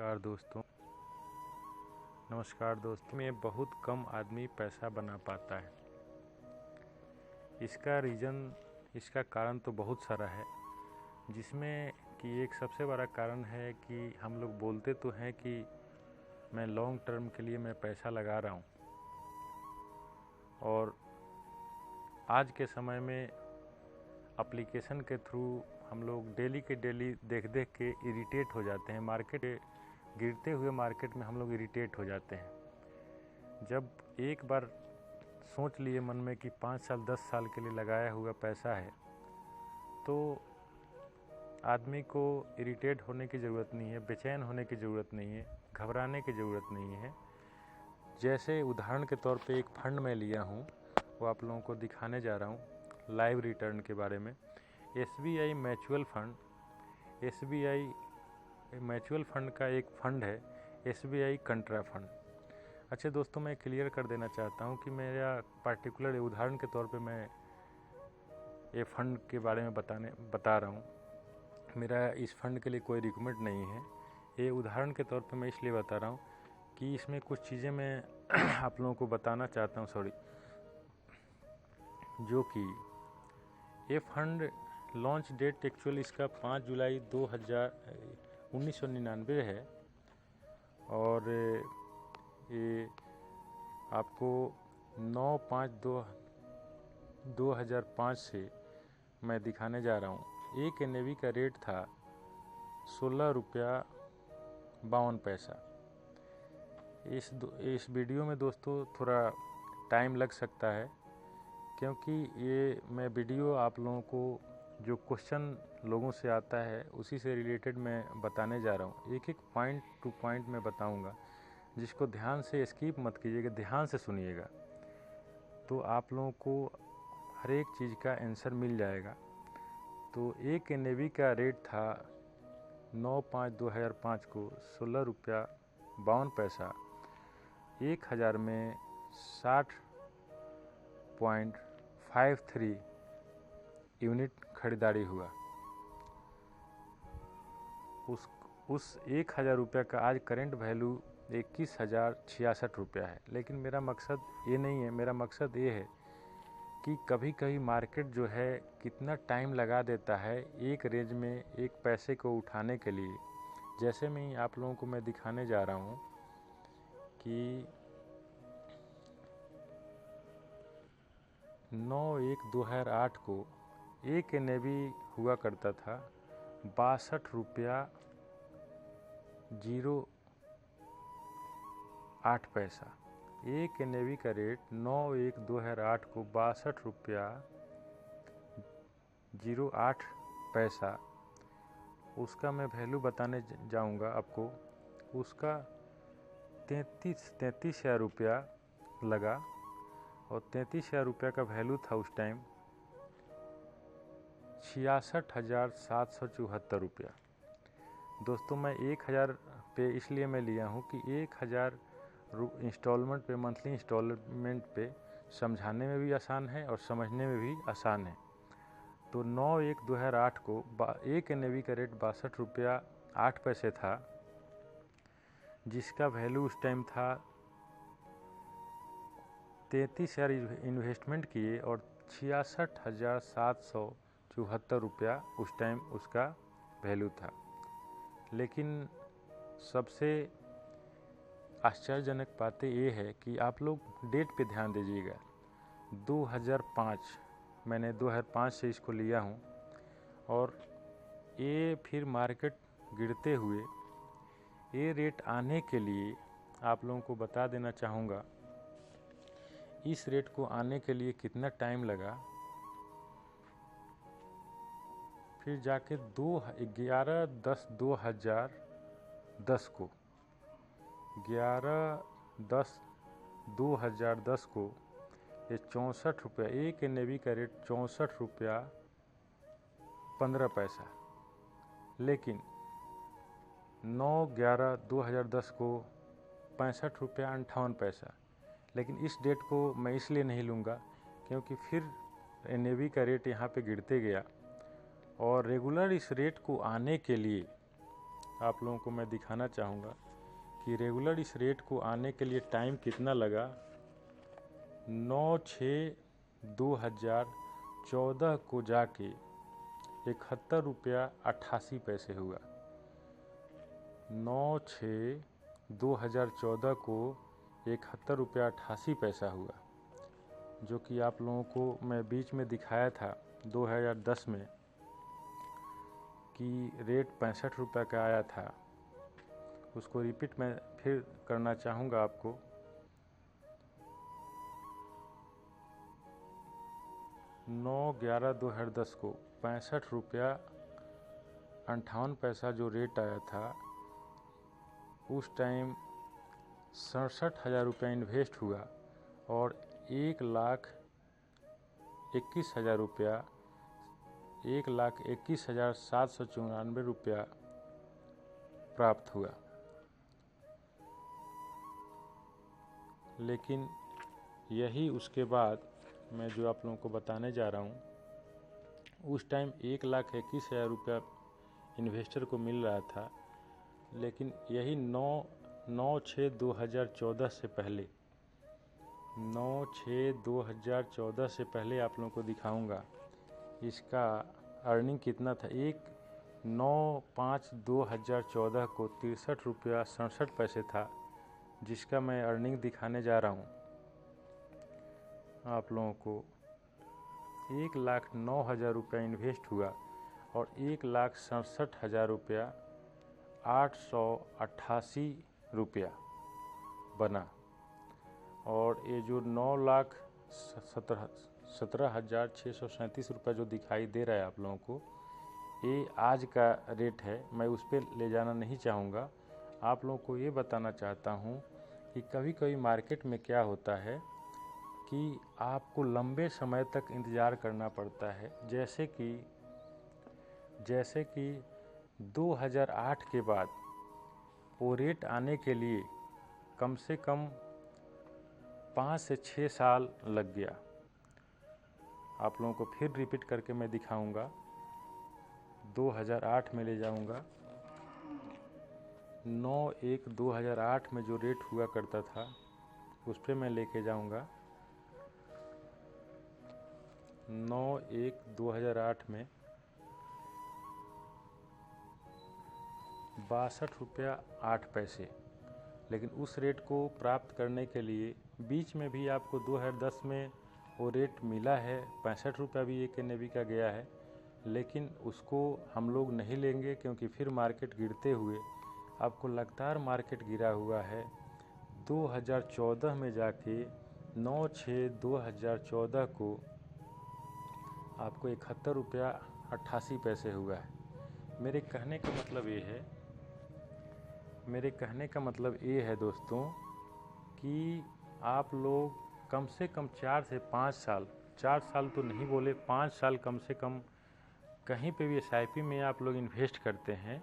नमस्कार दोस्तों में बहुत कम आदमी पैसा बना पाता है। इसका कारण तो बहुत सारा है, जिसमें कि एक सबसे बड़ा कारण है कि हम लोग बोलते तो हैं कि मैं लॉन्ग टर्म के लिए मैं पैसा लगा रहा हूँ, और आज के समय में एप्लीकेशन के थ्रू हम लोग डेली के डेली देख देख के इरिटेट हो जाते हैं। गिरते हुए मार्केट में हम लोग इरिटेट हो जाते हैं। जब एक बार सोच लिए मन में कि 5 साल 10 साल के लिए लगाया हुआ पैसा है, तो आदमी को इरिटेट होने की ज़रूरत नहीं है, बेचैन होने की ज़रूरत नहीं है, घबराने की ज़रूरत नहीं है। जैसे उदाहरण के तौर पे एक फ़ंड मैं लिया हूँ, वो आप लोगों को दिखाने जा रहा हूँ लाइव रिटर्न के बारे में। SBI म्यूचुअल फंड का एक फ़ंड है, SBI कंट्रा फंड। अच्छा दोस्तों, मैं क्लियर कर देना चाहता हूँ कि मेरा पार्टिकुलर उदाहरण के तौर पे मैं ये फ़ंड के बारे में बता रहा हूँ। मेरा इस फ़ंड के लिए कोई रिकमेंड नहीं है, ये उदाहरण के तौर पे मैं इसलिए बता रहा हूँ कि इसमें कुछ चीज़ें मैं आप लोगों को बताना चाहता हूँ, जो कि ये फ़ंड लॉन्च डेट एक्चुअली इसका 5 जुलाई 1999 है, और ये आपको 9/5/2005 से मैं दिखाने जा रहा हूँ। एक NAV का रेट था 16 रुपया 52 पैसा। इस वीडियो में दोस्तों थोड़ा टाइम लग सकता है, क्योंकि ये मैं वीडियो आप लोगों को जो क्वेश्चन लोगों से आता है उसी से रिलेटेड मैं बताने जा रहा हूँ। एक एक पॉइंट टू पॉइंट मैं बताऊँगा, जिसको ध्यान से स्किप मत कीजिएगा, ध्यान से सुनिएगा, तो आप लोगों को हर एक चीज़ का आंसर मिल जाएगा। तो एक NAV का रेट था 9/5/2005 को 16 रुपया 52 पैसा। 1000 में 60.53 यूनिट खरीदारी हुआ। उस 1000 रुपये का आज करेंट वैल्यू 21,066 रुपया है। लेकिन मेरा मकसद ये नहीं है, मेरा मकसद ये है कि कभी कभी मार्केट जो है कितना टाइम लगा देता है एक रेंज में एक पैसे को उठाने के लिए। जैसे मैं आप लोगों को मैं दिखाने जा रहा हूँ कि 9/1/2008 को एक NAV हुआ करता था 62 रुपया 08 पैसा। एक NAV का रेट 9/1/2008 को 62 रुपया 08 पैसा। उसका मैं वैल्यू बताने जाऊंगा आपको। उसका 33,000 रुपया लगा, और 33,000 रुपया का वैल्यू था उस टाइम 66,774 रुपया। दोस्तों, मैं 1000 पे इसलिए मैं लिया हूँ कि 1000 इंस्टॉलमेंट पे, मंथली इंस्टॉलमेंट पे समझाने में भी आसान है और समझने में भी आसान है। तो 9/1/2008 को एक NAV का रेट 62 रुपया 8 पैसे था, जिसका वैल्यू उस टाइम था 33,000 इन्वेस्टमेंट किए और 66,774 रुपया उस टाइम उसका वैल्यू था। लेकिन सबसे आश्चर्यजनक बातें ये है कि आप लोग डेट पे ध्यान दीजिएगा। 2005, मैंने 2005 से इसको लिया हूँ, और ये फिर मार्केट गिरते हुए ये रेट आने के लिए आप लोगों को बता देना चाहूँगा, इस रेट को आने के लिए कितना टाइम लगा। फिर जाके 11/10/2010 को 11/10/2010 को ये 64 रुपया, एक NAV का रेट 64 रुपया 15 पैसा। लेकिन 9/11/2010 को 65 रुपया 58 पैसा। लेकिन इस डेट को मैं इसलिए नहीं लूँगा क्योंकि फिर NAV का रेट यहाँ पे गिरते गया, और रेगुलर इस रेट को आने के लिए आप लोगों को मैं दिखाना चाहूँगा कि रेगुलर इस रेट को आने के लिए टाइम कितना लगा। 9/6/2014 को जाके 71 रुपया 88 पैसे हुआ। 9/6/2014 को 71 रुपया 88 पैसा हुआ, जो कि आप लोगों को मैं बीच में दिखाया था 2010 में कि रेट 65 रुपये का आया था। उसको रिपीट मैं फिर करना चाहूँगा आपको। 9/11/2010 को 65 रुपया 58 पैसा जो रेट आया था, उस टाइम 67,000 रुपया इन्वेस्ट हुआ और 1,21,000 रुपया 1,21,794 रुपया प्राप्त हुआ। लेकिन यही उसके बाद मैं जो आप लोगों को बताने जा रहा हूँ, उस टाइम 1,21,000 रुपया इन्वेस्टर को मिल रहा था। लेकिन यही 9/6/2014 से पहले 9/6/2014 से पहले आप लोगों को दिखाऊंगा इसका अर्निंग कितना था। 9/5/2014 को 63 रुपया 67 पैसे था, जिसका मैं अर्निंग दिखाने जा रहा हूँ आप लोगों को। 1,09,000 रुपया इन्वेस्ट हुआ और 1,67,000 रुपया 888 रुपया बना। और ये जो 9,17,637 रुपया जो दिखाई दे रहा है आप लोगों को, ये आज का रेट है। मैं उस पर ले जाना नहीं चाहूँगा। आप लोगों को ये बताना चाहता हूँ कि कभी कभी मार्केट में क्या होता है कि आपको लंबे समय तक इंतज़ार करना पड़ता है। जैसे कि 2008 के बाद वो रेट आने के लिए कम से कम 5 से 6 साल लग गया। आप लोगों को फिर रिपीट करके मैं दिखाऊंगा। 2008 में ले जाऊंगा। 9/1/2008 में जो रेट हुआ करता था उस पर मैं लेके जाऊंगा। 9/1/2008 में 62 रुपया 8 पैसे। लेकिन उस रेट को प्राप्त करने के लिए बीच में भी आपको 2010 में वो रेट मिला है। 65 रुपया भी एक NAV का गया है, लेकिन उसको हम लोग नहीं लेंगे क्योंकि फिर मार्केट गिरते हुए आपको लगातार मार्केट गिरा हुआ है। 2014 में जाके 9/6/2014 को आपको 71 रुपया 88 पैसे हुआ है। मेरे कहने का मतलब ये है दोस्तों कि आप लोग कम से कम 4 से 5 साल, 4 साल तो नहीं बोले, 5 साल कम से कम कहीं पे भी SIP में आप लोग इन्वेस्ट करते हैं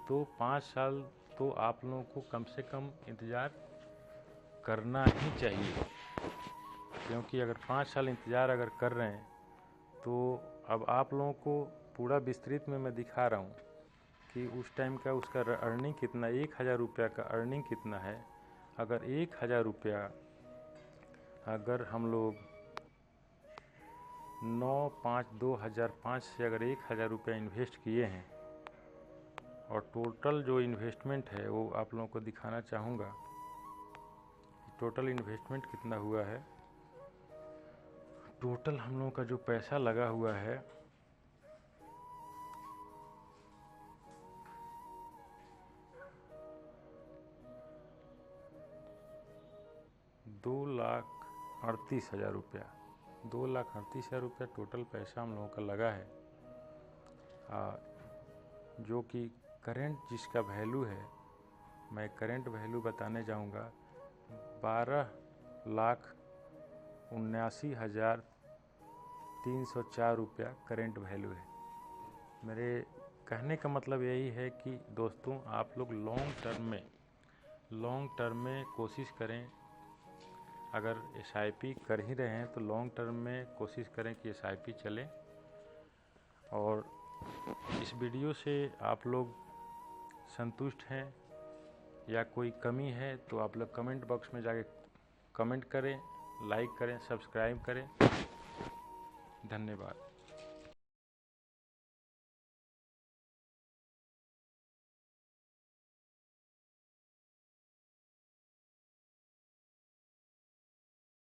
तो 5 साल तो आप लोगों को कम से कम इंतज़ार करना ही चाहिए। क्योंकि अगर 5 साल इंतज़ार अगर कर रहे हैं तो अब आप लोगों को पूरा विस्तृत में मैं दिखा रहा हूँ कि उस टाइम का उसका अर्निंग कितना, 1,000 रुपया का अर्निंग कितना है। अगर 1,000 रुपया अगर हम लोग 9/5/2005 से अगर 1,000 रुपया इन्वेस्ट किए हैं और टोटल जो इन्वेस्टमेंट है वो आप लोगों को दिखाना चाहूँगा। टोटल इन्वेस्टमेंट कितना हुआ है। टोटल हम लोगों का जो पैसा लगा हुआ है 2,38,000 रुपया। 2,38,000 रुपया टोटल पैसा हम लोगों का लगा है। जो कि करेंट जिसका वैल्यू है, मैं करेंट वैल्यू बताने जाऊंगा। 12,79,304 रुपया करेंट वैल्यू है। मेरे कहने का मतलब यही है कि दोस्तों आप लोग लॉन्ग टर्म में कोशिश करें। अगर SIP कर ही रहे हैं तो लॉन्ग टर्म में कोशिश करें कि SIP चले। और इस वीडियो से आप लोग संतुष्ट हैं या कोई कमी है तो आप लोग कमेंट बॉक्स में जाके कमेंट करें, लाइक करें, सब्सक्राइब करें। धन्यवाद।